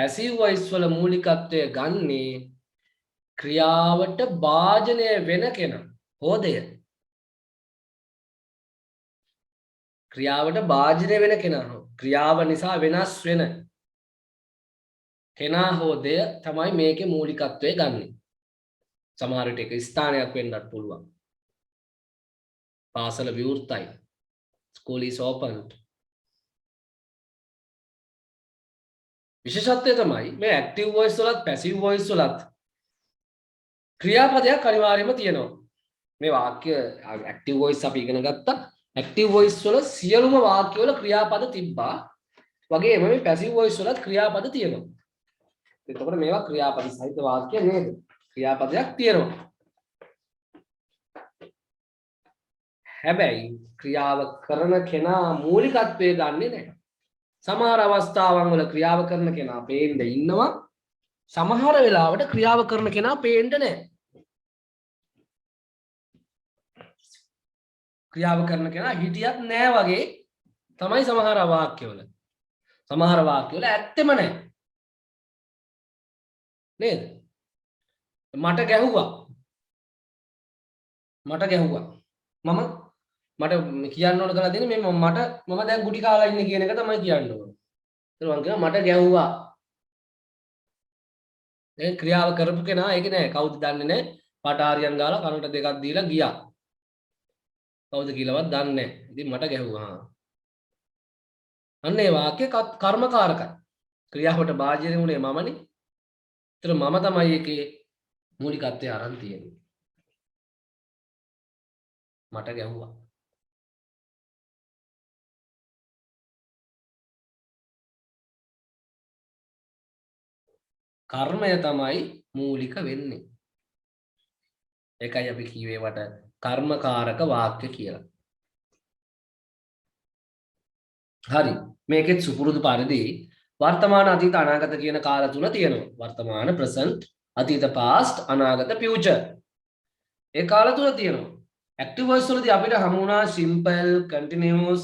Passive voice වල මූලිකත්වය ගන්නේ ක්‍රියාවට භාජනය වෙන කෙනා. හෝදය. ක්‍රියාවට භාජනය වෙන කෙනා. ක්‍රියාව නිසා වෙනස් වෙන කෙනා හෝදය තමයි මේකේ මූලිකත්වය ගන්නෙ. සමහර විට ඒක ස්ථානයක් වෙන්නත් පුළුවන්. පාසල විවෘතයි. School is opened. විශේෂත්වය තමයි මේ ඇක්ටිව් වොයිස් වලත් පැසිව් වොයිස් වලත් ක්‍රියාපදයක් අනිවාර්යයෙන්ම තියෙනවා. මේ වාක්‍ය ඇක්ටිව් වොයිස් අපි ඉගෙන ගත්තා. ඇක්ටිව් වොයිස් වල සියලුම වාක්‍ය වල ක්‍රියාපද තිබ්බා. වගේම මේ පැසිව් වොයිස් වලත් ක්‍රියාපද තියෙනවා. එතකොට මේවා ක්‍රියාපද සහිත වාක්‍ය නේද? ක්‍රියාපදයක් තියෙනවා. හැබැයි ක්‍රියාව කරන කෙනා මූලිකත්වයේ ගන්නෙ නැහැ. සමහර අවස්ථාවන් වල ක්‍රියාව කරන කෙනා පේන්න ඉන්නවා. සමහර වෙලාවට ක්‍රියාව කරන කෙනා පේන්න නැහැ. ක්‍රියාව කරන කෙනා හිටියත් නැහැ වගේ තමයි සමහර වාක්‍යවල. සමහර වාක්‍යවල ඇත්තෙම නැහැ. නේද? මට ගැහුවා. මට කියන්න ඕන කරලා දෙන්නේ මේ මම දැන් ගුටි කාලා ඉන්නේ කියන එක තමයි කියන්න ඕන. ඒත් මම කියනවා මට ගැහුවා. දැන් ක්‍රියාව කරපු කෙනා ඒක නෑ. කවුද දන්නේ නෑ. පටාරියන් ගාලා කනට දෙකක් දීලා ගියා. කවුද කියලාවත් දන්නේ නෑ. ඉතින් මට ගැහුවා. අන්න ඒ වාක්‍ය කර්මකාරකයි. ක්‍රියාවට භාජනය වුණේ මමනේ. ඒතර මම තමයි ඒකේ මූලිකත්වය අරන් තියෙන්නේ. මට ගැහුවා. කර්මය තමයි මූලික වෙන්නේ. ඒකයි අපි කියවේ වට කර්මකාරක වාක්‍ය කියලා. හරි. මේකෙත් සුපුරුදු පරිදි වර්තමාන අතීත අනාගත කියන කාල තුන තියෙනවා. වර්තමාන present අතීත past අනාගත future. ඒ කාල තුන තියෙනවා. ඇක්ටිව් වොයිස් වලදී අපිට හමු වුණා simple continuous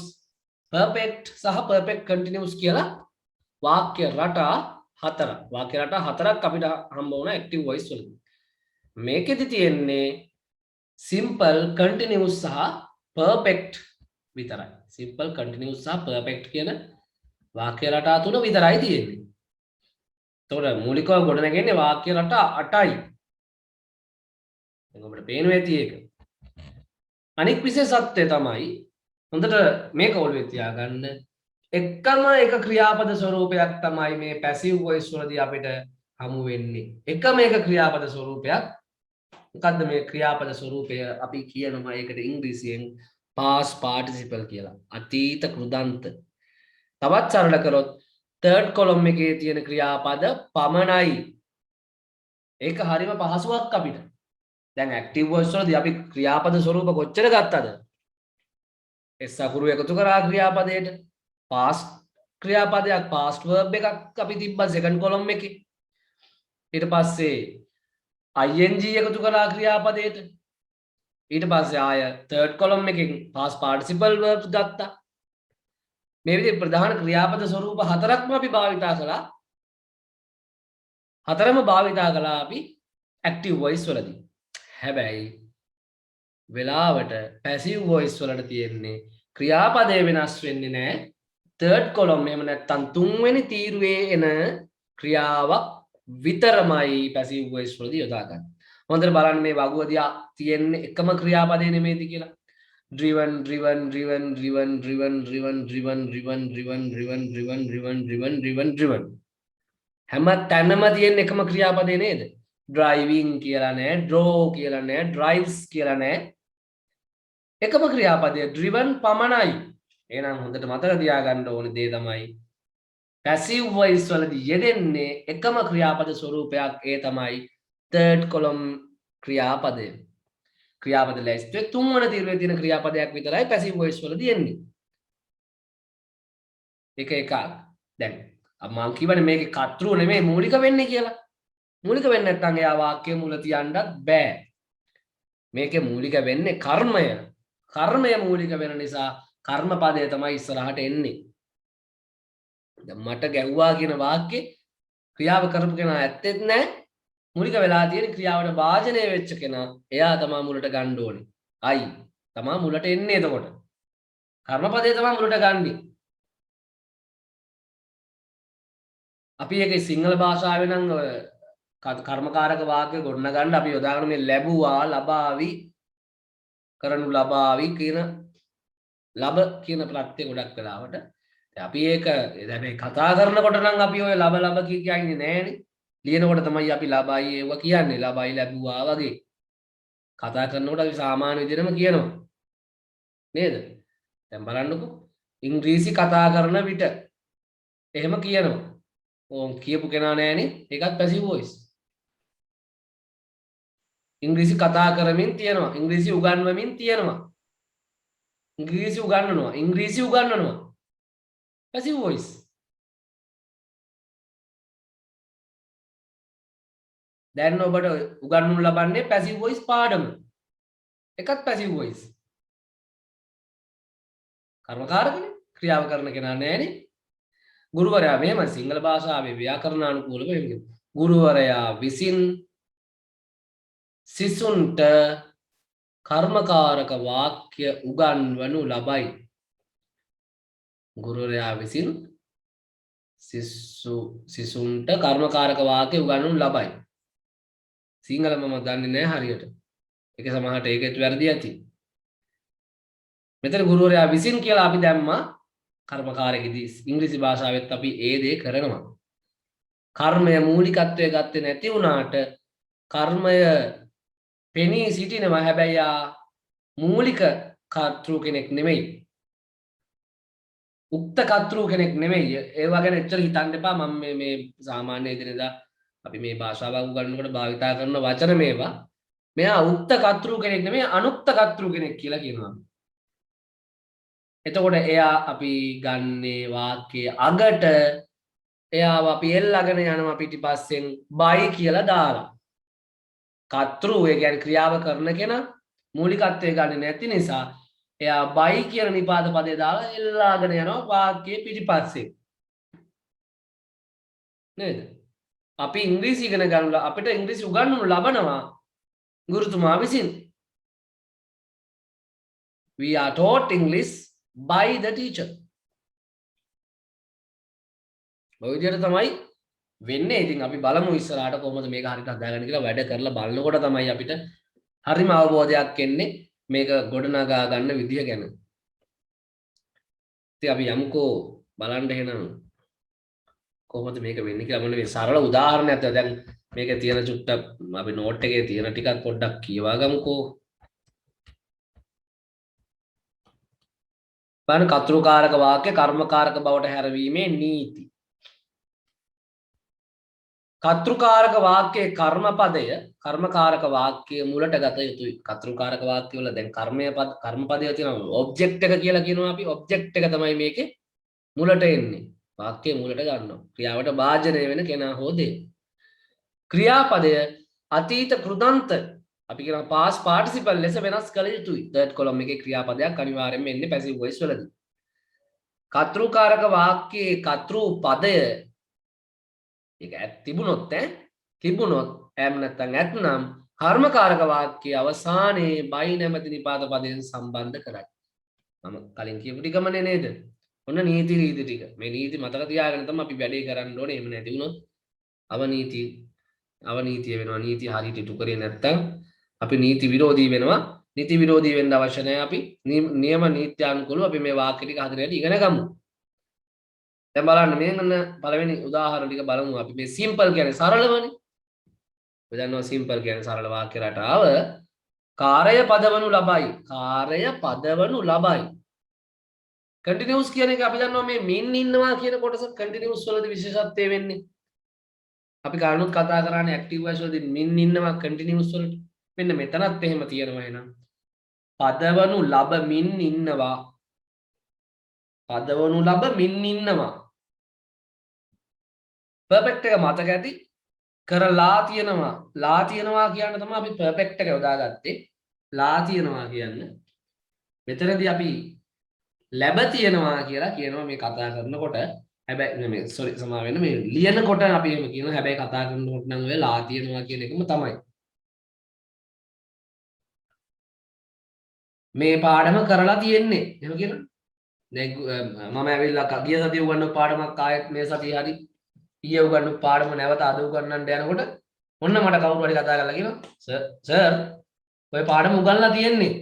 perfect සහ perfect continuous කියලා වාක්‍ය රටා හතරක්. වාක්‍ය රටා හතරක් අපිට හම්බ වුණා ඇක්ටිව් වොයිස් වලදී. මේකෙදි තියෙන්නේ simple continuous සහ perfect විතරයි. simple continuous සහ perfect කියන වාක්‍ය රටා තුන විතරයි තියෙන්නේ. එතකොට මූලිකව ගොඩනගන්නේ වාක්‍ය රටා 8යි. දැන් ඔබට පේනවා ඇති ඒක. අනික් විශේෂත්වය තමයි හොඳට මේක ඔළුවේ තියාගන්න. එකම එක ක්‍රියාපද ස්වරූපයක් තමයි මේ පැසිව් වොයිස් වලදී අපිට හමු වෙන්නේ. එකම එක ක්‍රියාපද ස්වරූපයක්. මොකද්ද මේ ක්‍රියාපද ස්වරූපය? අපි කියනවා ඒකට ඉංග්‍රීසියෙන් past participle කියලා. අතීත කෘදන්ත. තවත් සරල කරොත් third column එකේ තියෙන ක්‍රියාපද පමණයි. ඒක හරිම පහසුවක් අපිට. දැන් ඇක්ටිව් වොයිස් වලදී අපි ක්‍රියාපද ස්වරූප කොච්චර ගත්තද? S අකුරු එකතු කරා ක්‍රියාපදයට past ක්‍රියාපදයක් past verb එකක් අපි තිබ්බා second column එකේ. ඊට පස්සේ ing එකතු කරා ක්‍රියාපදයට. ඊට පස්සේ ආය third column එකෙන් past participle verbs ගත්තා. මේ විදිහේ ප්‍රධාන ක්‍රියාපද ස්වරූප හතරක්ම අපි භාවිතා කළා. හතරම භාවිතා කළා අපි ඇක්ටිව් වොයිස් වලදී. හැබැයි වෙලාවට පැසිව් වොයිස් වලට තියෙන්නේ ක්‍රියාපදය වෙනස් වෙන්නේ නැහැ. third column එහෙම නැත්නම් තුන්වෙනි තීරුවේ එන ක්‍රියාවක් විතරමයි පැසිව් වොයිස් වලදී යොදා ගන්න. හොඳට බලන්න මේ වගුවදී තියෙන්නේ එකම ක්‍රියාපදේ නෙමෙයිද කියලා. driven driven driven driven driven driven driven driven driven driven driven driven driven driven driven හැම තැනම තියෙන එකම ක්‍රියාපදේ නේද? driving කියලා නෑ, draw කියලා නෑ, drives කියලා නෑ. එකම ක්‍රියාපදය driven පමණයි. එහෙනම් හොඳට මතක තියාගන්න ඕනේ දේ තමයි passive voice වලදී යෙදෙන්නේ එකම ක්‍රියාපද ස්වරූපයක්. ඒ තමයි third column ක්‍රියාපදය. ක්‍රියාපද ලැයිස්තුවේ තුන්වන තීරුවේ තියෙන ක්‍රියාපදයක් විතරයි passive voice වලදී එන්නේ. එක එකක්. දැන් මම කියවනේ මේකේ කර්තෘ නෙමෙයි මූලික වෙන්නේ කියලා. මූලික වෙන්නේ නැත්නම් එයා වාක්‍ය මුල තියන්නත් බෑ. මේකේ මූලික වෙන්නේ කර්මය. කර්මය මූලික වෙන නිසා කර්මපදය තමයි ඉස්සරහට එන්නේ. දැන් මට ගැහුවා කියන වාක්‍යේ ක්‍රියාව කරපු කෙනා ඇත්තෙත් නැහැ. මූලික වෙලා තියෙන ක්‍රියාවට භාජනය වෙච්ච කෙනා එයා තමයි මුලට ගන්න ඕනේ. අයි තමයි මුලට එන්නේ එතකොට. කර්මපදේ තමයි මුලට ගන්නේ. අපි ඒකේ සිංහල භාෂාවේ නම් කර්මකාරක වාක්‍ය ගොඩනගන්න අපි යොදාගෙන මේ ලැබුවා, ලබාවි, කරනු ලබාවි කියන ලබ කියන ප්‍රත්‍ය ගොඩක් වෙලාවට අපි ඒක දැන් මේ කතා කරනකොට නම් අපි ඔය ලබ ලබ කියන්නේ නෑනේ. ලියනකොට තමයි අපි ලබයි ඒව කියන්නේ. ලබයි ලැබුවා වගේ. කතා කරනකොට අපි සාමාන්‍ය විදිහටම කියනවා. නේද? දැන් බලන්නකෝ. ඉංග්‍රීසි කතා කරන විට එහෙම කියනවා. ඕම් කියපු කෙනා නෑනේ. ඒකත් පැසිව් වොයිස්. ඉංග්‍රීසි කතා කරමින් තියෙනවා. ඉංග්‍රීසි උගන්වමින් තියෙනවා. ඉංග්‍රීසි උගන්වනවා. passive voice. දැන් ඔබට උගන්වනු ලබන්නේ passive voice පාඩම. එකත් passive voice. කර්මකාරකනේ ක්‍රියාව කරන කෙනා නෑනේ. ගුරුවරයා මෙහෙම සිංහල භාෂාවේ ව්‍යාකරණානුකූලව එහෙම ගුරුවරයා විසින් සිසුන්ට කර්මකාරක වාක්‍ය උගන්වනු ලබයි. ගුරුවරයා විසින් සිසුන්ට කර්මකාරක වාක්‍ය උගන්වනු ලබයි. සිංහල මම දන්නේ නැහැ හරියට. ඒක සමහරට ඒකෙත් වැරදි ඇති. මෙතන ගුරුවරයා විසින් කියලා අපි දැම්මා කර්මකාරකෙදී ඉංග්‍රීසි භාෂාවෙත් අපි ඒ දේ කරනවා. කර්මය මූලිකත්වයේ ගත්තේ නැති වුණාට කර්මය පෙනී සිටිනවා. හැබැයි මූලික කර්තෘ කෙනෙක් නෙමෙයි. උක්ත කර්තෘ කෙනෙක් නෙමෙයි. ඒවා ගැන එච්චර හිතන්න එපා. මම මේ සාමාන්‍ය ඉදිරියදා අපි මේ භාෂාව උගන්වනකොට භාවිතා කරන වචන මේවා. මෙයා උක්ත කර්තෘ කෙනෙක් නෙමෙයි අනුක්ත කර්තෘ කෙනෙක් කියලා කියනවා. එතකොට එයා අපි ගන්නේ වාක්‍යයේ අගට එයාව අපි එල්ලගෙන යනවා පිටිපස්සෙන් බයි කියලා දාලා. කර්තෘ ඒ කියන්නේ ක්‍රියාව කරන කෙනා මූලිකත්වයේ ගන්නේ නැති නිසා එයා බයි කියන නිපාත පදේ දාලා එල්ලාගෙන යනවා වාක්‍යයේ පිටිපස්සේ. නේද? අපි ඉංග්‍රීසි ඉගෙන ගන්න අපිට ඉංග්‍රීසි උගන්වනු ලබනවා ගුරුතුමා විසින්. We are taught English by the teacher. ඔය විදිහට තමයි වෙන්නේ. ඉතින් අපි බලමු ඉස්සරහට කොහොමද මේක හරියට හදාගන්න කියලා. වැඩ කරලා බලනකොට තමයි අපිට හරිම අවබෝධයක් එන්නේ මේක ගොඩනගා ගන්න විදිය ගැන. ඉතින් අපි යමුකෝ බලන්න එහෙනම් කොහොමද මේක වෙන්නේ කියලා. මොන මේ සරල උදාහරණයක් දැන් මේක තියෙන චුට්ටක් අපි නෝට් එකේ තියෙන ටිකක් පොඩ්ඩක් කියවා ගමුකෝ. බලන්න කර්තෘකාරක වාක්‍ය කර්මකාරක බවට හැරවීමේ නීති. කර්තෘකාරක වාක්‍යයේ කර්මපදය කර්මකාරක වාක්‍යයේ මුලට ගත යුතුයි. කර්තෘකාරක වාක්‍ය වල දැන් කර්මපදය තියෙනවා ඔබ්ජෙක්ට් එක කියලා කියනවා අපි. ඔබ්ජෙක්ට් එක තමයි මේකේ මුලට එන්නේ. වාක්‍යයේ මුලට ගන්නවා. ක්‍රියාවට භාජනය වෙන කෙනා හෝ දේ. ක්‍රියාපදය අතීත කෘදන්ත අපි කියනවා past participle ලෙස වෙනස් කළ යුතුයි. third column එකේ ක්‍රියාපදයක් අනිවාර්යයෙන්ම එන්නේ passive voice වලදී. කර්තෘකාරක වාක්‍යයේ කර්තෘ පදය ඒක තිබුණොත් තිබුණොත් එම් නැත්නම් ඇත්නම් කර්මකාරක වාක්‍යයේ අවසානයේ බයි නැමැති නිපාත පදයෙන් සම්බන්ධ කරයි. මම කලින් කියපු ටිකමනේ නේද? ඔන්න නීති රීති ටික. මේ නීති මතක තියාගෙන තමයි අපි වැඩේ කරන්න ඕනේ. එහෙම නැති වුණොත් අවනීතිය වෙනවා. නීතිය හරියට ඉටු කරේ නැත්නම් අපි නීති විරෝධී වෙනවා. නීති විරෝධී වෙන්න අවශ්‍ය නැහැ. අපි නියම නීත්‍යානුකූලව අපි මේ වාක්‍ය ටික හරියට ඉගෙන ගමු. දැන් බලන්න මේන්න පළවෙනි උදාහරණ ටික බලමු. අපි මේ සිම්පල් කියන්නේ සරලවනේ. ඔය දන්නවා සිම්පල් කියන්නේ සරල වාක්‍ය රටාව. කාර්ය පදවනු ලබයි. කාර්ය පදවනු ලබයි. කන්ටිනියුස් කියන එක අපි දන්නවා මේ මින් ඉන්නවා කියන කොටස කන්ටිනියුස් වලදී විශේෂත්වය වෙන්නේ. අපි කාරණුත් කතා කරන්නේ ඇක්ටිව් වොයිස් වලදී මින් ඉන්නවා කන්ටිනියුස් වලට. මෙන්න මෙතනත් එහෙම තියෙනවා එහෙනම්. පදවනු ලබමින් ඉන්නවා. පදවනු ලබමින් ඉන්නවා. පර්ෆෙක්ට් එක මතක ඇති. කරලා තියෙනවා. ලා තියෙනවා කියන තමයි අපි පර්ෆෙක්ට් එක යොදාගත්තේ. ලා තියෙනවා කියන්නේ. මෙතනදී අපි ලැබ තියෙනවා කියලා කියනවා මේ කතා කරනකොට. හැබැයි නෙමෙයි සෝරි සමාව වෙන්න මේ ලියනකොට අපි එහෙම කියනවා හැබැයි කතා කරනකොට නම් ඔය ලා තියනවා කියන එකම තමයි මේ පාඩම කරලා තියෙන්නේ එහෙම කියනවා දැන් මම ඇවිල්ලා ගිය සතිය උගන්වපු පාඩමක් ආයෙත් මේ සතිය හරි ඊයේ උගන්වපු පාඩම නැවත අද උගන්වන්න යනකොට ඔන්න මට කවුරු හරි කතා කරලා කියනවා සර් ඔය පාඩම උගන්ලා තියෙන්නේ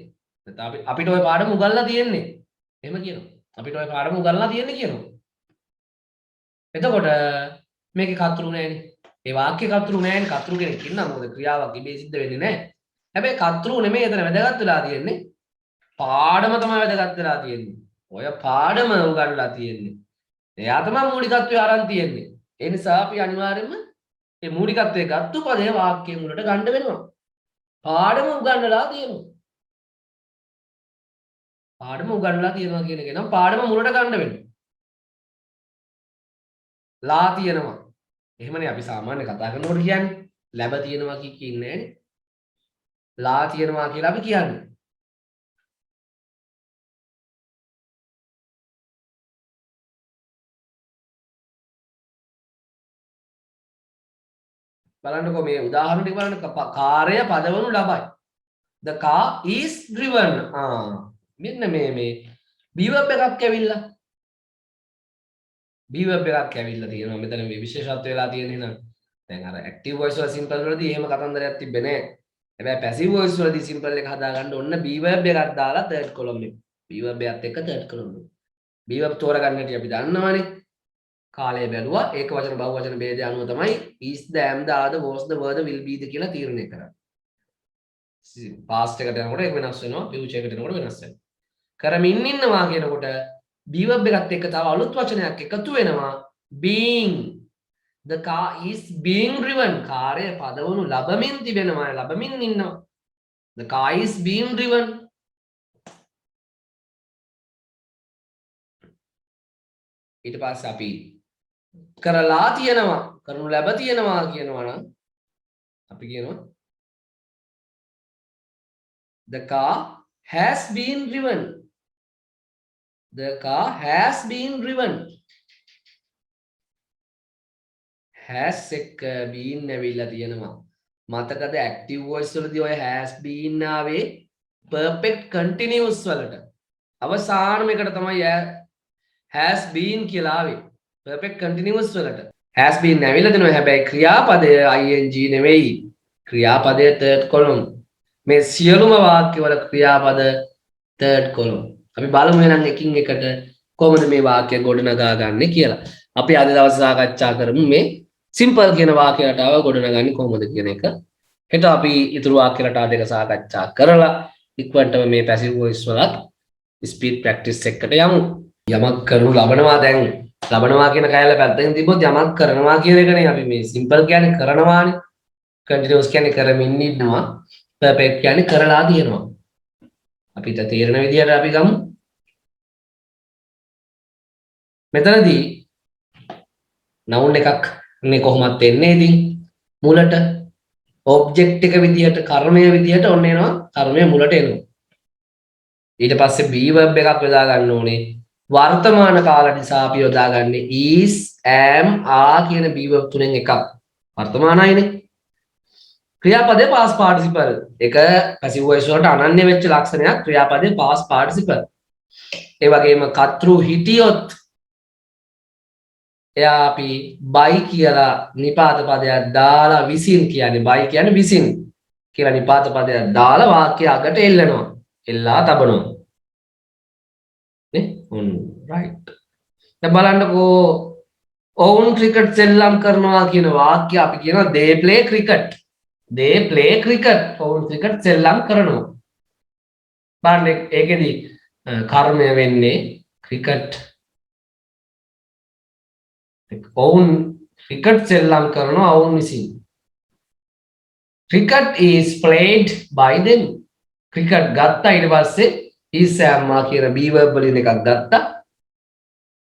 නැත්නම් අපිට ඔය පාඩම උගන්ලා තියෙන්නේ එහෙම කියනවා අපිට ඔය පාඩම උගන්ලා තියෙන්නේ කියනවා එතකොට මේකේ කතරු නැහැනේ ඒ වාක්‍ය කතරු නැහැනේ කතරු කෙනෙක් ඉන්නා මොකද ක්‍රියාවක් ඉබේ සිද්ධ වෙන්නේ නැහැ හැබැයි කතරු නෙමෙයි එතන වැදගත් වෙලා තියෙන්නේ පාඩම තමයි වැදගත් වෙලා තියෙන්නේ ඔය පාඩම උගන්ලා තියෙන්නේ එයා තමයි මූලිකත්වය අරන් තියෙන්නේ ඒ නිසා අපි අනිවාර්යයෙන්ම මේ මූලිකත්වයේ ගත්තු පදේ වාක්‍ය මුලට ගන්න වෙනවා පාඩම උගන්වලා තියෙනවා පාඩම උගන්වලා තියෙනවා කියන එක නම් පාඩම මුලට ගන්න වෙනවා ලා තියෙනවා එහෙමනේ අපි සාමාන්‍ය කතා කරනකොට කියන්නේ ලැබ තියෙනවා කියන්නේ ලා තියෙනවා කියලා අපි කියන්නේ බලන්නකො මේ උදාහරණ ටික බලන්න කාර්ය පදවනු ලබයි the car is driven මෙන්න මේ be verb එකක් ඇවිල්ලා be verb එකක් ඇවිල්ලා තියෙනවා මෙතන මේ විශේෂත්වය වෙලා තියෙන නේද දැන් අර active voice වල simple වලදී එහෙම කතන්දරයක් තිබ්බේ නැහැ හැබැයි passive voice වලදී simple එක හදාගන්න ඔන්න be verb එකක් දාලා third column එක be verb එකත් එක්ක third column එක be verb තෝරගන්න හැටි අපි දන්නවනේ කාලය බැලුවා ඒක වචන බහුව වචන ભેදය අනුව තමයි is the am the are the was the were the will be the කියලා තීරණය කරන්නේ past එකට යනකොට ඒක වෙනස් වෙනවා future එකට යනකොට වෙනස් වෙනවා කරමින් ඉන්නවා කියනකොට be verb එකත් එක්ක තව අලුත් වචනයක් එකතු වෙනවා being the car is being driven කාර්ය පදවනු ලබමින් තිබෙනවා ලබමින් ඉන්නවා the car is being driven ඊට පස්සේ අපි කරලා තියෙනවා කරනු ලැබ තියෙනවා කියනවා නම් අපි කියනවා the car has been driven the car has been driven has එක been ඇවිල්ලා තියෙනවා මතකද active voice වලදී ඔය has been ආවේ perfect continuous වලට අවසානම එකට තමයි has been කියලා ආවේ perfect continuous වලට has been ඇවිල්ලා දෙනවා හැබැයි ක්‍රියාපදය ing නෙවෙයි ක්‍රියාපදය third column මේ සියලුම වාක්‍ය වල ක්‍රියාපද third column අපි බලමු එහෙනම් එකින් එකට කොහොමද මේ වාක්‍ය ගොඩනගා ගන්නෙ කියලා අපි අද දවසේ සාකච්ඡා කරමු මේ simple කියන වාක්‍ය රටාව ගොඩනගන්නේ කොහොමද කියන එක හෙට අපි ඊතුරු වාක්‍ය රටා දෙක සාකච්ඡා කරලා ඉක්වන්ටම මේ passive voice වලත් speed practice එකට යමු යමක් කරනු ලබනවා දැන් ලබනවා කියන කයල පැත්තෙන් තිබ්බොත් යමක් කරනවා කියන එකනේ අපි මේ සිම්පල් කියන්නේ කරනවානේ කන්ටිනියස් කියන්නේ කරමින් ඉන්නවා පර්ෆෙක්ට් කියන්නේ කරලා තියෙනවා අපිට තේරෙන විදිහට අපි ගමු මෙතනදී noun එකක් මේ කොහොමද එන්නේ ඉතින් මුලට ඔබ්ජෙක්ට් එක විදිහට කර්මය විදිහට ඔන්න එනවා කර්මය මුලට එනවා ඊට පස්සේ be verb එකක් යොදා ගන්න ඕනේ වර්තමාන කාල නිසා අපි යොදාගන්නේ is am are කියන be verb තුනෙන් එකක් වර්තමානයිනේ ක්‍රියාපදයේ past participle එක passive voice වලට අනන්‍ය වෙච්ච ලක්ෂණයක් ක්‍රියාපදයේ past participle ඒ වගේම කතෘ හිටියොත් එයා අපි by කියලා නිපාත පදයක් දාලා විසින් කියන්නේ by කියන්නේ විසින් කියලා නිපාත පදයක් දාලා වාක්‍ය අගට එල්ලනවා එල්ලා තබනවා right දැන් බලන්නකෝ ඔවුන් ක්‍රිකට් සෙල්ලම් කරනවා කියන වාක්‍ය අපි කියනවා they play cricket ඔවුන් ක්‍රිකට් සෙල්ලම් කරනවා බලන්න ඒකෙදි කර්මය වෙන්නේ ක්‍රිකට් ඔවුන් ක්‍රිකට් සෙල්ලම් කරනවා ඔවුන් විසින් cricket is played by them cricket ගත්තා ඊට පස්සේ is am කියන be verb වලින් එකක් ගත්තා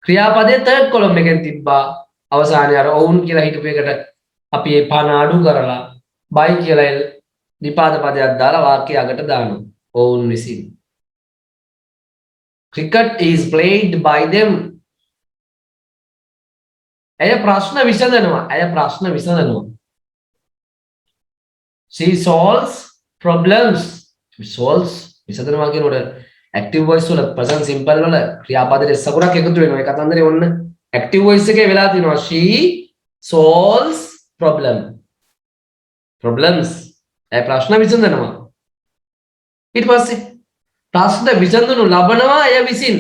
ක්‍රියාපදයේ third column එකෙන් තිබ්බා අවසානයේ අර ඔවුන් කියලා හිටපු එකට අපි ඒ පණ අඩු කරලා by කියලා නිපාත පදයක් දාලා වාක්‍ය අගට දානවා ඔවුන් විසින් cricket is played by them ඇය ප්‍රශ්න විසඳනවා. ඇය ප්‍රශ්න විසඳනවා. She solves problems. She solves විසඳනවා කියනකොට active voice වල present simple වල ක්‍රියාපදයේ සකුරක් එකතු වෙනවා. ඒ කතන්දරේ ඔන්න active voice එකේ වෙලා තිනවා she solves problems. ඇය ප්‍රශ්න විසඳනවා. ඊට පස්සේ ප්‍රශ්න විසඳනු ලබනවා එය විසින්.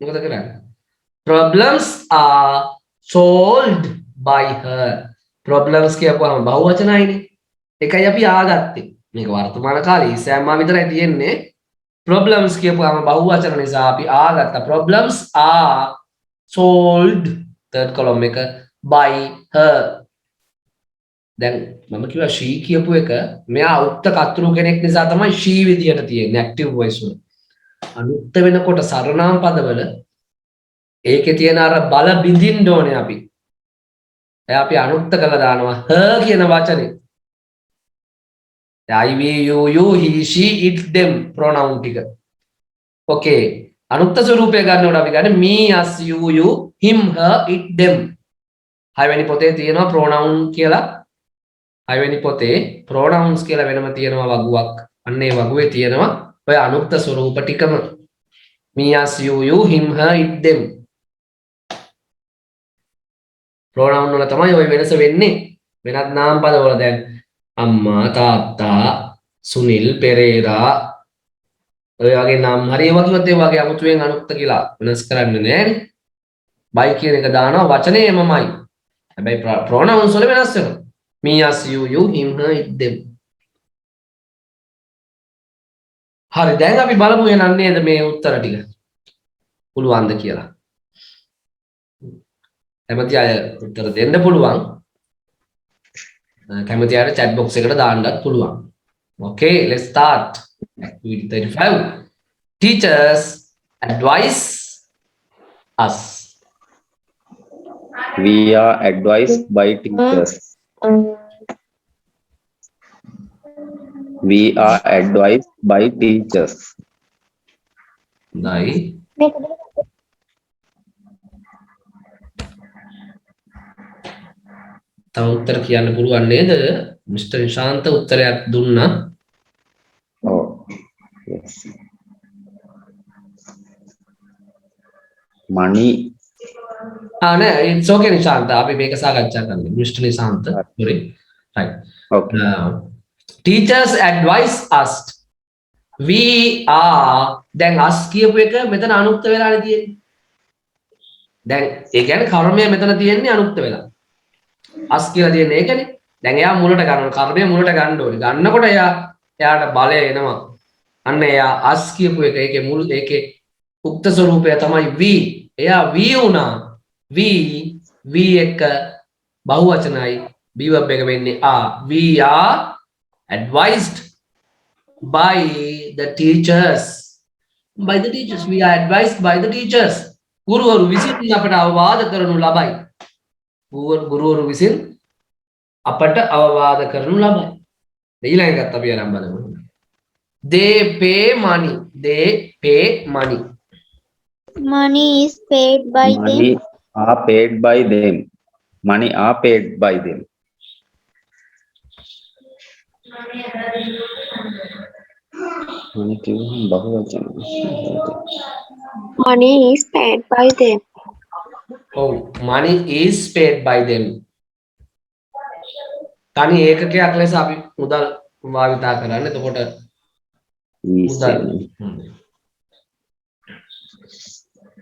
මොකද කරන්නේ? Problems are solved by her. Problems කියපුවාම බහුවචනයිනේ. එකයි අපි ආගත්තේ. මේක වර්තමාන කාලේ ඉස්සෑම්මා විතරයි තියෙන්නේ. Problems කියපුවාම බහුවචන නිසා අපි ආගත්තා. Problems are solved third column එක by her. දැන් මම කිව්වා she කියපු එක මෙයා උක්ත කර්තෘ කෙනෙක් නිසා තමයි she විදියට තියෙන්නේ active voice වල. අනුක්ත වෙනකොට සර්වනාම පදවල ඒකේ තියෙන අර බල බිඳින්න ඕනේ අපි. එයා අපි අනුක්ත කරලා දානවා her කියන වචනේ. I, we, you, he, she, it, them pronoun ටික. Okay. අනුක්ත ස්වරූපය ගන්නකොට අපි ගන්නේ me, us, you, him, her, it, them. 6 වෙනි පොතේ තියෙනවා pronoun කියලා. 6 වෙනි පොතේ pronouns කියලා වෙනම තියෙනවා වගුවක්. අන්න ඒ වගුවේ තියෙනවා ඔය අනුක්ත ස්වරූප ටිකම. me, us, you, him, her, it, them. pronoun වල තමයි ඔය වෙනස වෙන්නේ. වෙනත් නාම පද වල දැන් අම්මා තාත්තා සුනිල් පෙරේරා ඔය වගේ නම් හරි ඒවා කිව්වත් ඒ වගේ අමුතුවෙන් අනුක්ත කියලා වෙනස් කරන්නේ නැහැ. බයි කියන එක දානවා වචනේමමයි. හැබැයි pronouns වල වෙනස් වෙනවා. me, us, you, him, her, it, them. හරි දැන් අපි බලමු එහෙනම් නේද මේ උත්තර ටික. පුළුවන්ද කියලා. කැමති අය උත්තර දෙන්න පුළුවන්. කැමති අයට chat box එකට දාන්නත් පුළුවන්. Okay, let's start. Activity 35. Teachers advise us. We are advised by teachers. We are advised by teachers. Dai. තව උත්තර කියන්න පුළුවන් නේද? මිස්ටර් නිශාන්ත උත්තරයක් දුන්නා. Oh, yes. Money. නෑ it's okay නිශාන්ත. අපි මේක සාකච්ඡා කරමු. Mister Nishantha. sorry. Right. Okay. Teachers advise us. We are දැන් us කියපු එක මෙතන අනුක්ත වෙලානේ තියෙන්නේ. දැන් ඒ කියන්නේ කර්මය මෙතන තියෙන්නේ අනුක්ත වෙලා. us කියලා තියෙන්නේ ඒකනේ. දැන් එයා මුලට ගන්නවා. කර්මය මුලට ගන්න ඕනේ. ගන්නකොට එයාට බලය එනවා. අන්න එයා us කියපු එක ඒකේ උක්ත ස්වරූපය තමයි we. එයා we වුණා. we එක බහුවචනයි. be verb එක වෙන්නේ are. We are advised by the teachers. By the teachers. We are advised by the teachers. ගුරුවරු විසින් අපට අවවාද කරනු ලබයි. ගුරුවරු විසින් අපට අවවාද කරනු ලබයි. ඊළඟට අපි අරන් බලමු. They pay money. They pay money. Money is paid by Money them. are paid by them. Money are paid by them. Money කියුවම බහුවචන. Money is paid by them. Oh, money is paid by them. තනි ඒකකයක් ලෙස අපි මුදල් භාවිතා කරන්නේ. එතකොට මුදල්.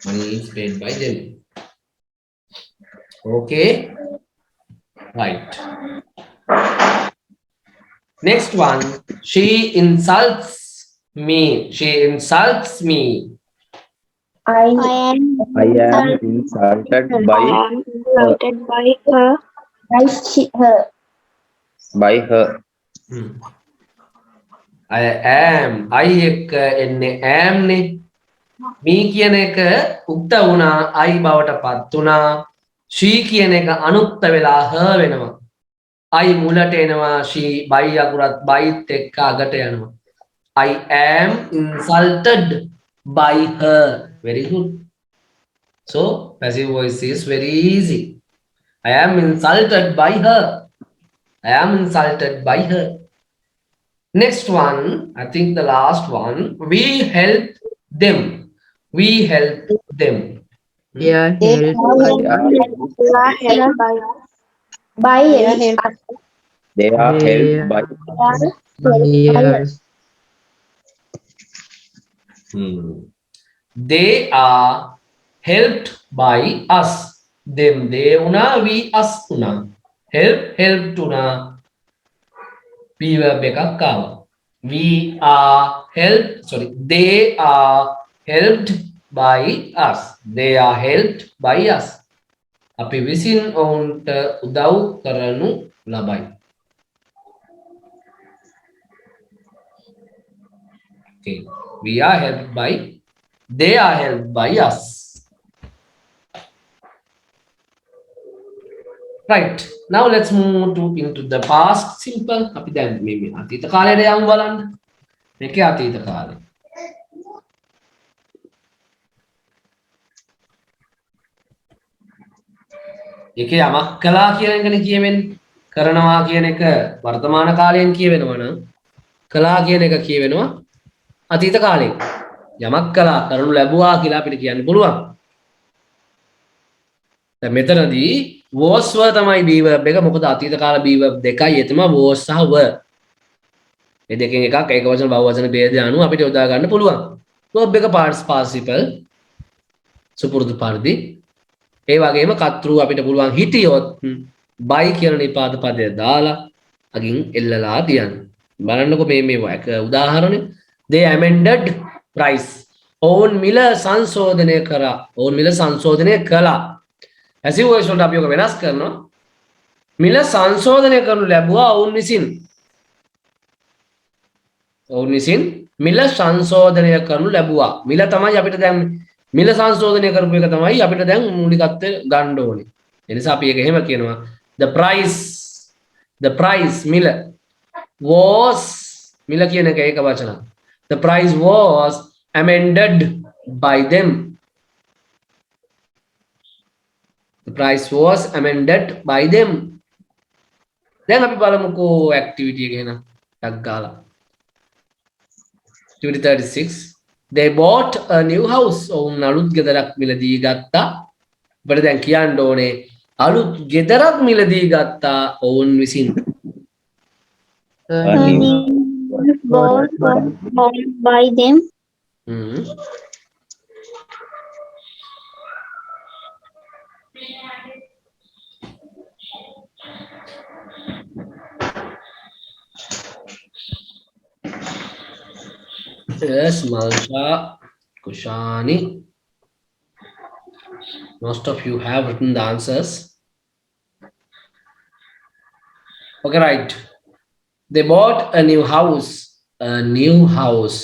Money is paid by them. Okay. Right. Next one. She insults me. She insults me. I am I am insulted by insulted by her. by her. I am. I එක එන්නේ am නේ. me කියන එක උක්ත වුණා I බවට පත් වුණා. she කියන එක අනුක්ත වෙලා her වෙනවා. I මුලට එනවා she by අකුරත් byත් එක්ක අගට යනවා. I am insulted by her. Very good. So passive voice is very easy. I am insulted by her. I am insulted by her. Next one, I think the last one. We help them. We help them. They are They helped are by helped by us. They are helped they by by us. They are helped by us. Them they una, we us una. Helped una. P verb එකක් ආවා. We are helped, sorry, they are helped by us. They are helped by us. අපි විසින් ඔවුන්ට උදව් කරනු ලබයි. Okay. We are helped by, they are helped by us. Right. Now let's move into the past simple. අපි දැන් මේ අතීත කාලයට යමු බලන්න. මේකේ අතීත කාලය. ඒකේ යමක් කළා කියන එකනේ කියවෙන්නේ. කරනවා කියන එක වර්තමාන කාලයෙන් කියවෙනවා නම් කළා කියන එක කියවෙනවා අතීත කාලයෙන්. යමක් කළා කරනු ලැබුවා කියලා අපිට කියන්න පුළුවන්. දැන් මෙතනදී was were තමයි be verb එක. මොකද අතීත කාල be verb දෙකයි. ඒ තමයි was සහ were. මේ දෙකෙන් එකක් ඒක වචන බහුව වචන ભેදය අනුව අපිට යොදා ගන්න පුළුවන්. verb එක past participle සුපුරුදු පරිදි. ඒ වගේම කර්තෘ අපිට පුළුවන් හිටියොත් by කියන නිපාත පදය දාලා අගින් එල්ලලා තියන්න. බලන්නකො මේ උදාහරණය. They amended price. ඔවුන් මිල සංශෝධනය කරා. ඔවුන් මිල සංශෝධනය කළා. passive voice වලට අපි ඔක වෙනස් කරනවා. මිල සංශෝධනය කරනු ලැබුවා ඔවුන් විසින්. ඔවුන් විසින් මිල සංශෝධනය කරනු ලැබුවා. මිල තමයි අපිට දැන් මිල සංශෝධනය කරපු එක තමයි අපිට දැන් මූලිකත්වය ගන්න ඕනේ. ඒ නිසා අපි ඒක එහෙම කියනවා. The price මිල was මිල කියන එක ඒක වචන. The price was amended by them. The price was amended by them. දැන් අපි බලමුකෝ activity එක එහෙනම් ටක් ගාලා. Activity 36. They bought a new house. ඔවුන් අලුත් ගෙදරක් මිලදී ගත්තා. අපිට දැන් කියන්න ඕනේ අලුත් ගෙදරක් මිලදී ගත්තා ඔවුන් විසින්. Bought by them. Yes, Malsha, Kushani. Most of you have written the answers. Okay, right. They bought a new house. A new house.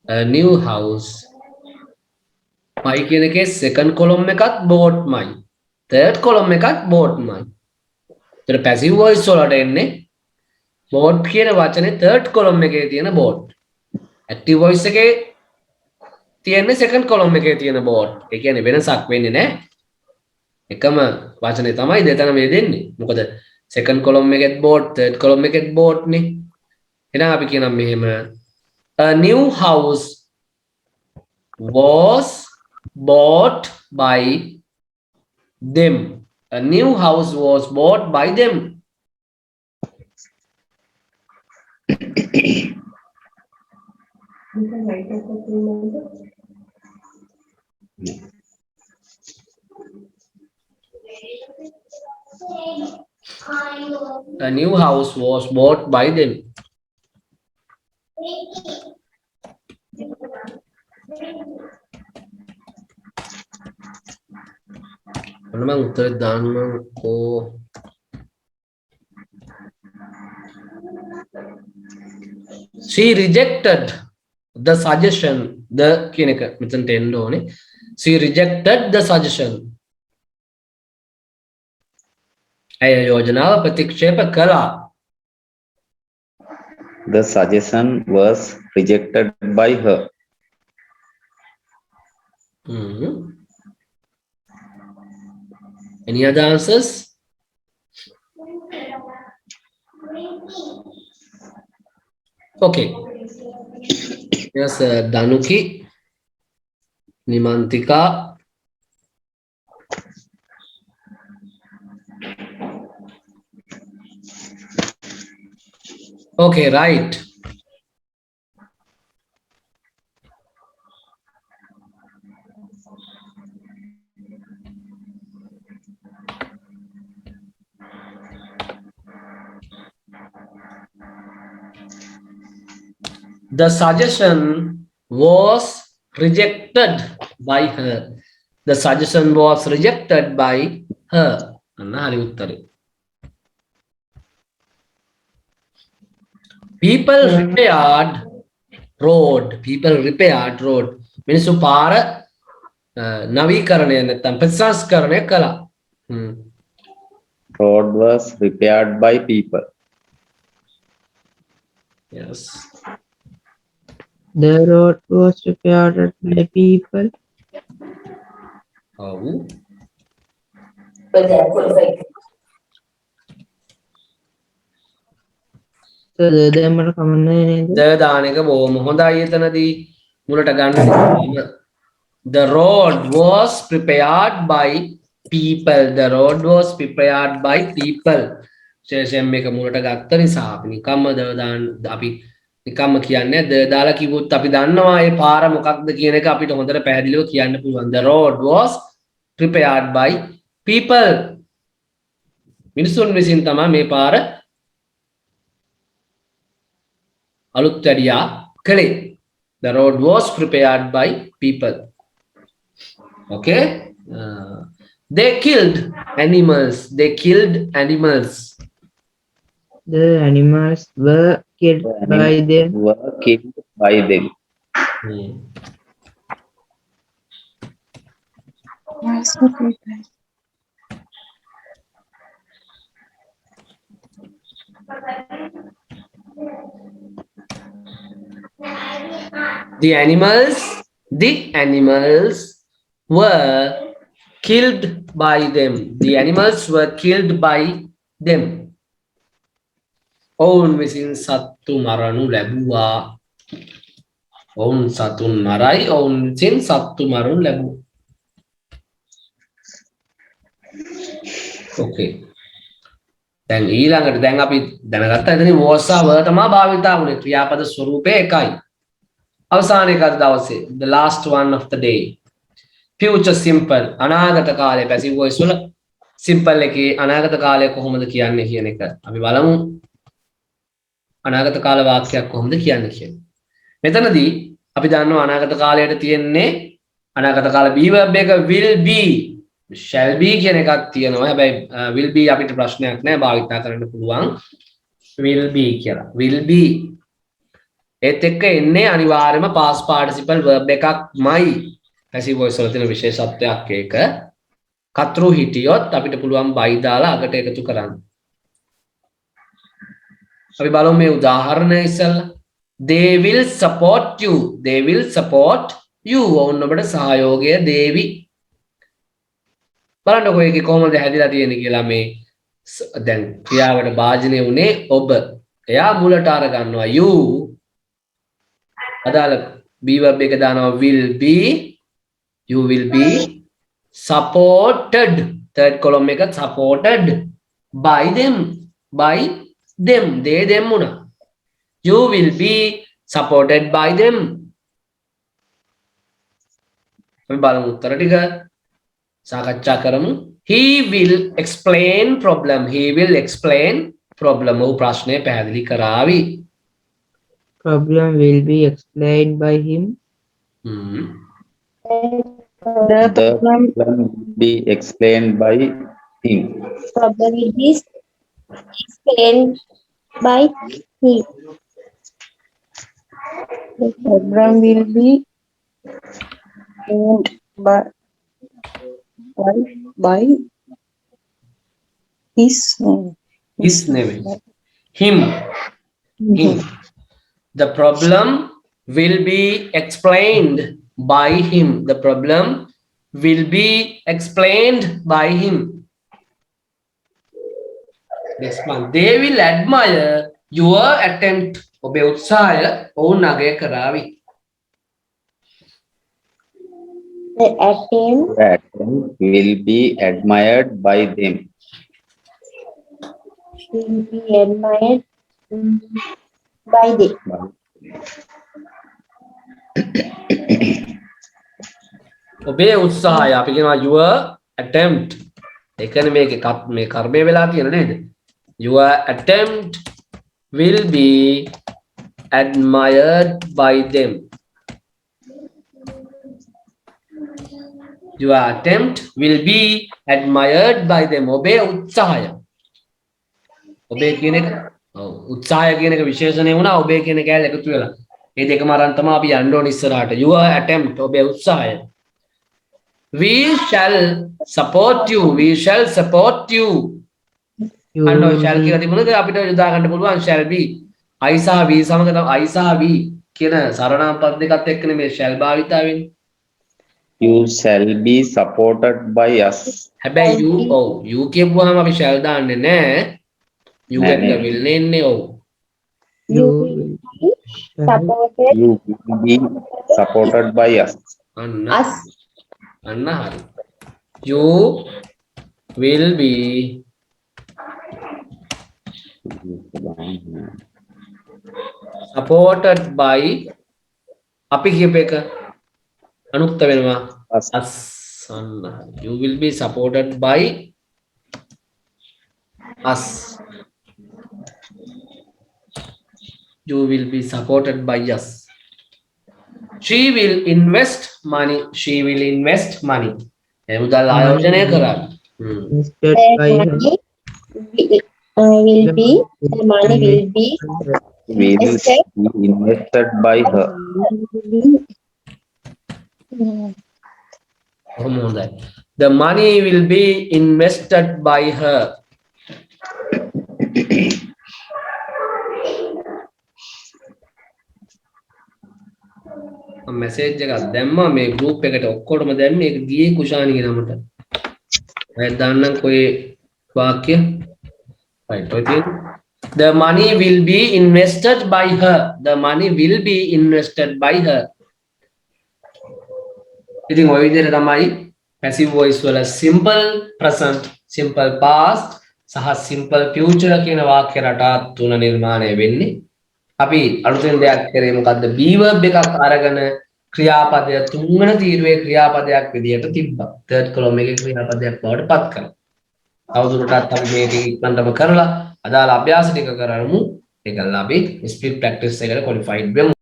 A new house. My කියන එකේ second column එකත් bought my. Third column එකත් bought my. ඒතර passive voice වලට එන්නේ bought කියන වචනේ third column එකේ තියෙන bought. Active voice එකේ තියෙන්නේ second column එකේ තියෙන bought. ඒ කියන්නේ වෙනසක් වෙන්නේ නැහැ. එකම වචනේ තමයි දෙතනම යෙදෙන්නේ. මොකද second column එකෙත් bought, third column එකෙත් bought නේ. එහෙනම් අපි කියනවා මෙහෙම a new house was bought by them. A new house was bought by them. A new house was bought by them. මම උත්තර දාන්නකෝ. She rejected the suggestion. The කියන එක මෙතනට එන්න ඕනේ. She rejected the suggestion. ඇය යෝජනාව ප්‍රතික්ෂේප කළා. The suggestion was rejected by her. Any other answers? Okay. Yes, Danuki, Nimantika. Okay, right. The suggestion was rejected by her. The suggestion was rejected by her. අන්න හරි උත්තරේ. People repaired road. People repaired road. මිනිස්සු පාර නවීකරණය නැත්නම් ප්‍රතිසංස්කරණය කළා. Road was repaired by people. Yes. The road was repaired by people. ඔව්. So දැම්මට කමන්නේ නේද? ද දාන එක බොහොම හොඳයි එතනදී මුලට ගන්න. The road was prepared by people. The road was prepared by people. විශේෂයෙන් මේක මුලට ගත්ත නිසා අපි නිකම්ම ද දාන අපි නිකම්ම කියන්නේ ද දාලා කිව්වොත් අපි දන්නවා ඒ පාර මොකක්ද කියන එක අපිට හොඳට පැහැදිලිව කියන්න පුළුවන්. The road was prepared by people. මිනිසුන් විසින් තමයි මේ පාර අලුත් වැඩියා කළේ. The road was prepared by people. Okay? They killed animals. They killed animals. The animals were killed by them. Were killed by them. The animals were killed by them. The animals were killed by them. ඔවුන් විසින් සත්තු මරනු ලැබුවා. ඔවුන් සතුන් මරයි. ඔවුන් විසින් සත්තු මරනු ලැබුවා. Okay. දැන් ඊළඟට දැන් අපි දැනගත්තා එතන was වල තමයි භාවිතා වුනේ. ක්‍රියාපද ස්වරූපය එකයි. අවසාන එක අද දවසේ the last one of the day. Future simple අනාගත කාලය passive voice වල simple එකේ අනාගත කාලය කොහොමද කියන්නේ කියන එක අපි බලමු. අනාගත කාල වාක්‍යයක් කොහොමද කියන්නේ කියන්නේ. මෙතනදී අපි දන්නවා අනාගත කාලයට තියෙන්නේ අනාගත කාල be verb එක will be shall be කියන එකක් තියෙනවා. හැබැයි will be අපිට ප්‍රශ්නයක් නැහැ භාවිතා කරන්න පුළුවන්. will be කියලා. will be ඒත් එක්ක එන්නේ අනිවාර්යයෙන්ම past participle verb එකක්මයි. passive voice වල තියෙන විශේෂත්වයක් ඒක. කතරු හිටියොත් අපිට පුළුවන් by දාලා අගට එකතු කරන්න. අපි බලමු මේ උදාහරණය ඉස්සෙල්ලා. They will support you. They will support you. ඔවුන් ඔබට සහයෝගය දේවි. බලන්නකො ඒකේ කොහොමද හැදිලා තියෙන්නේ කියලා මේ දැන් ක්‍රියාවට භාජනය වුණේ ඔබ. එයා මුලට අර ගන්නවා you. අදාළ be verb එක දානවා will be. You will be supported. Third column එක supported by them. By them. They them වුණා. You will be supported by them. අපි බලමු උත්තර ටික. සාකච්ඡා කරමු. He will explain problem. He will explain problem. ඔහු ප්‍රශ්නය පැහැදිලි කරાવી. Problem will be explained by him. The problem will be explained by him. Problem will be explained by him. The problem will be explained by his name. His name. Him. Him. The problem will be explained by him. The problem will be explained by him. Next one. They will admire your attempt. ඔබේ උත්සාහය ඔවුන් අගය කරાવી. The attempt The attempt will be admired by them. will be admired by them. ඔබේ උත්සාහය අපි කියනවා your attempt. ඒ කියන්නේ මේ කර්මය වෙලා තියෙන නේද? Your attempt will be admired by them. Your attempt will be admired by them. ඔබේ උත්සාහය. ඔබේ කියන එක ඔව් උත්සාහය කියන එක විශේෂණය වුණා ඔබේ කියන කැලේ එකතු වෙලා. මේ දෙකම අරන් තමයි අපි යන්න ඕනේ ඉස්සරහට. Your attempt ඔබේ උත්සාහය. We shall support you. We shall support you. අන්න ඔය shall කියලා තිබුණද අපිට යොදා ගන්න පුළුවන් shall be. I සහ we සමග තමයි I සහ we කියන සරණාම පද දෙකත් එක්කනේ මේ shall භාවිතා වෙන්නේ. You shall be supported by us. හැබැයි you ඔව් you කියපුවාම අපි shall දාන්නේ නැහැ. you නෑ, එක නෑ. will එන්නේ ඔව්. You will be supported You will be supported by us. අන්න us. අන්න හරි. You will be supported by අපි කියප එක අනුක්ත වෙනවා Us. us. අන්න හරි. You will be supported by us. You will be supported by us. She will invest money. She will invest money. ඒ මුදල් ආයෝජනය කරාවි. Instead The by her. money will be the money will be Will invested be invested by her. කොහොම හොඳයි. The money will be invested by her. Message එකක් දැම්මා මේ group එකට ඔක්කොටම දැම්මේ ඒක ගියේ කුෂානිගේ නමට. ඔය දාන්නම් කොයි වාක්‍ය? right ඔය තියෙන්නේ. The money will be invested by her. The money will be invested by her. ඉතින් ඔය විදිහට තමයි passive voice වල simple present, simple past සහ simple future කියන වාක්‍ය රටා තුන නිර්මාණය වෙන්නේ. අපි අලුතෙන් දෙයක් කරේ මොකද්ද? be verb එකක් අරගෙන ක්‍රියාපදය තුන්වෙනි තීරුවේ ක්‍රියාපදයක් විදියට තිබ්බා. third column එකේ ක්‍රියාපදයක් බවට පත් කරා. තවදුරටත් අපි මේක ඉක්මනටම කරලා අදාළ අභ්‍යාස ටික කරමු. ඒකලා අපි speed practice එකට qualified වෙමු.